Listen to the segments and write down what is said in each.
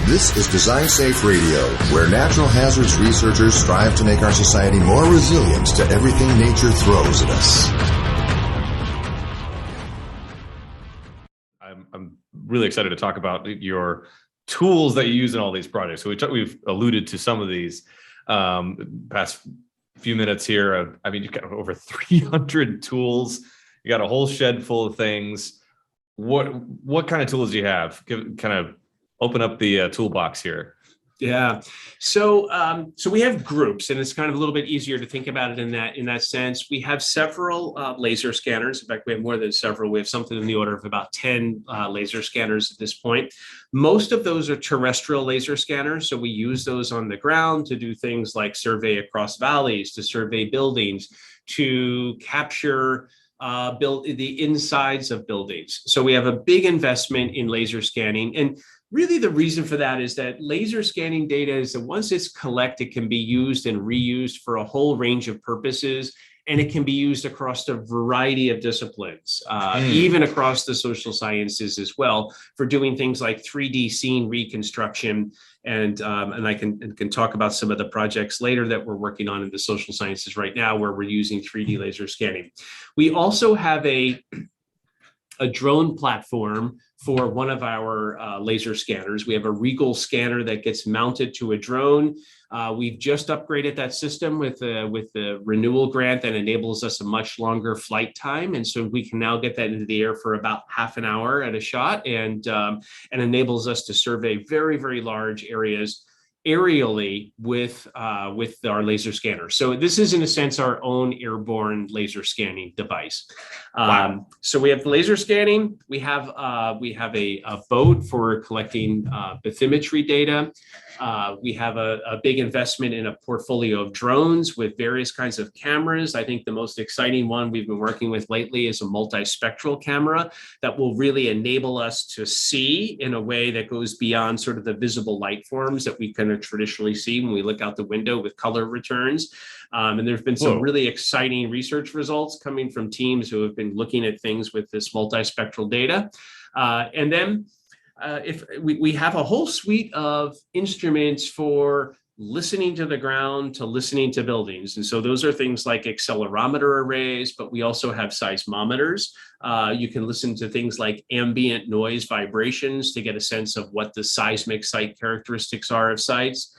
This is Design Safe Radio, where natural hazards researchers strive to make our society more resilient to everything nature throws at us. I'm really excited to talk about your tools that you use in all these projects. So we've alluded to some of these past few minutes here. I mean, you've got over 300 tools. You got a whole shed full of things. What kind of tools do you have? Kind of open up the toolbox here. Yeah. So we have groups, and it's kind of a little bit easier to think about it in that sense. We have several laser scanners. In fact, we have more than several. We have something in the order of about 10 laser scanners at this point. Most of those are terrestrial laser scanners. So we use those on the ground to do things like survey across valleys, to survey buildings, to capture the insides of buildings. So we have a big investment in laser scanning. And really, the reason for that is that laser scanning data is that once it's collected, it can be used and reused for a whole range of purposes, and it can be used across a variety of disciplines, even across the social sciences as well, for doing things like 3D scene reconstruction. And I can talk about some of the projects later that we're working on in the social sciences right now, where we're using 3D laser scanning. We also have a drone platform for one of our laser scanners. We have a Regal scanner that gets mounted to a drone. We've just upgraded that system with the renewal grant that enables us a much longer flight time. And so we can now get that into the air for about half an hour at a shot, and enables us to survey very, very large areas aerially with our laser scanner. So this is, in a sense, our own airborne laser scanning device. Wow. So we have laser scanning. We have a boat for collecting bathymetry data. We have a big investment in a portfolio of drones with various kinds of cameras. I think the most exciting one we've been working with lately is a multispectral camera that will really enable us to see in a way that goes beyond sort of the visible light forms that we can traditionally see when we look out the window with color returns. And there's been some really exciting research results coming from teams who have been looking at things with this multispectral data. And then if we have a whole suite of instruments for listening to the ground to listening to buildings. And so those are things like accelerometer arrays, but we also have seismometers. You can listen to things like ambient noise vibrations to get a sense of what the seismic site characteristics are of sites.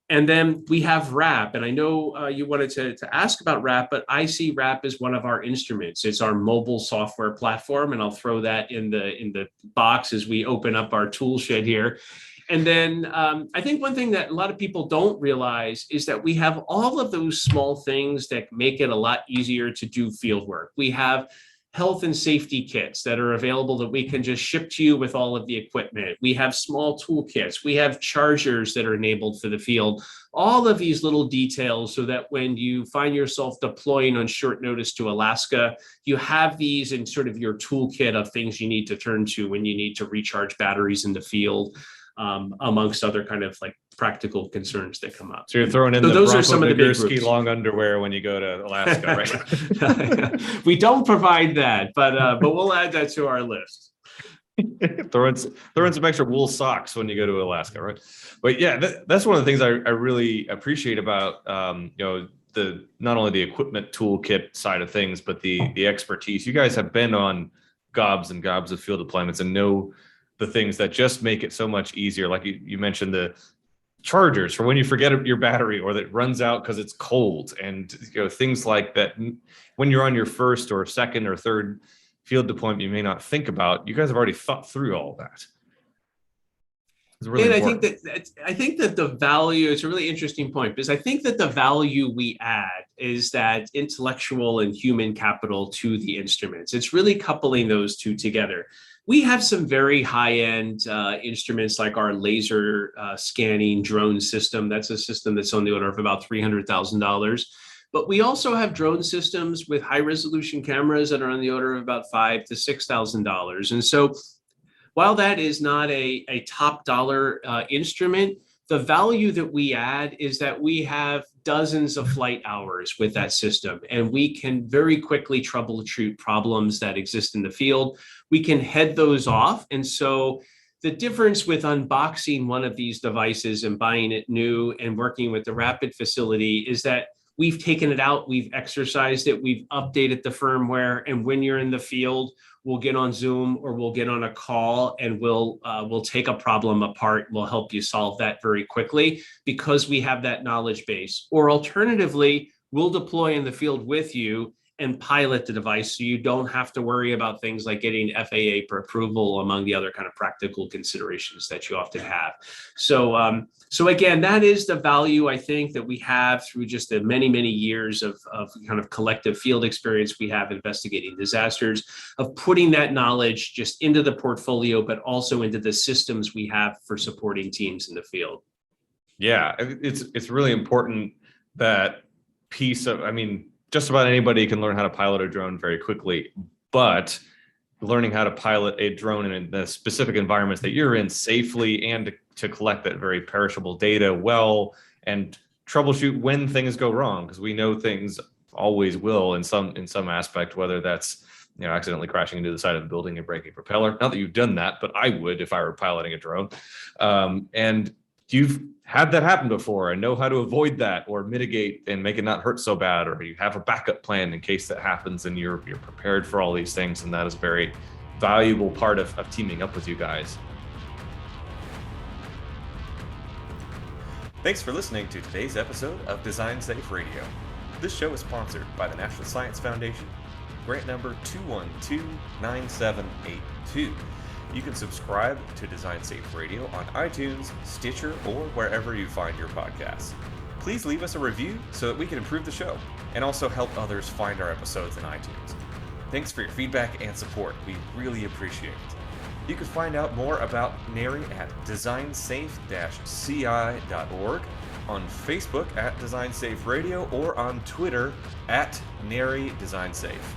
And then we have RAP, and I know you wanted to ask about RAP, but I see RAP as one of our instruments. It's our mobile software platform, and I'll throw that in the box as we open up our tool shed here. And then I think one thing that a lot of people don't realize is that we have all of those small things that make it a lot easier to do field work. We have health and safety kits that are available that we can just ship to you with all of the equipment. We have small toolkits. We have chargers that are enabled for the field. All of these little details so that when you find yourself deploying on short notice to Alaska, you have these in sort of your toolkit of things you need to turn to when you need to recharge batteries in the field, amongst other kind of like practical concerns that come up. So you're throwing in those are some of the big ski long underwear when you go to Alaska, right? We don't provide that, but we'll add that to our list. throw in some extra wool socks when you go to Alaska, right? But yeah, that's one of the things I really appreciate about the not only the equipment toolkit side of things, but the expertise. You guys have been on gobs and gobs of field deployments and know the things that just make it so much easier. Like you mentioned the chargers for when you forget your battery or that runs out because it's cold, and things like that. When you're on your first or second or third field deployment, you may not think about. You guys have already thought through all that. Really and important. I think that the value, it's a really interesting point, because I think that the value we add is that intellectual and human capital to the instruments. It's really coupling those two together. We have some very high-end instruments like our laser scanning drone system. That's a system that's on the order of about $300,000. But we also have drone systems with high-resolution cameras that are on the order of about $5,000 to $6,000. And so while that is not a top dollar instrument, the value that we add is that we have dozens of flight hours with that system, and we can very quickly troubleshoot problems that exist in the field. We can head those off. And so The difference with unboxing one of these devices and buying it new and working with the Rapid facility is that we've taken it out, we've exercised it, we've updated the firmware, and when you're in the field, we'll get on Zoom or we'll get on a call and we'll take a problem apart. We'll help you solve that very quickly because we have that knowledge base. Or alternatively, we'll deploy in the field with you and pilot the device so you don't have to worry about things like getting FAA for approval, among the other kind of practical considerations that you often have. So again, that is the value I think that we have through just the many, many years of kind of collective field experience we have investigating disasters, of putting that knowledge just into the portfolio, but also into the systems we have for supporting teams in the field. Yeah, it's really important, that piece of, I mean, just about anybody can learn how to pilot a drone very quickly, but learning how to pilot a drone in the specific environments that you're in safely and to collect that very perishable data well and troubleshoot when things go wrong, because we know things always will in some aspect, whether that's, you know, accidentally crashing into the side of the building and breaking propeller. Not that you've done that, but I would if I were piloting a drone. And you've had that happen before and know how to avoid that or mitigate and make it not hurt so bad, or you have a backup plan in case that happens and you're prepared for all these things. And that is a very valuable part of teaming up with you guys. Thanks for listening to today's episode of Design Safe Radio. This show is sponsored by the National Science Foundation, grant number 2129782. You can subscribe to Design Safe Radio on iTunes, Stitcher, or wherever you find your podcasts. Please leave us a review so that we can improve the show and also help others find our episodes in iTunes. Thanks for your feedback and support. We really appreciate it. You can find out more about NHERI at designsafe-ci.org, on Facebook at Design Safe Radio, or on Twitter at NHERI Design Safe.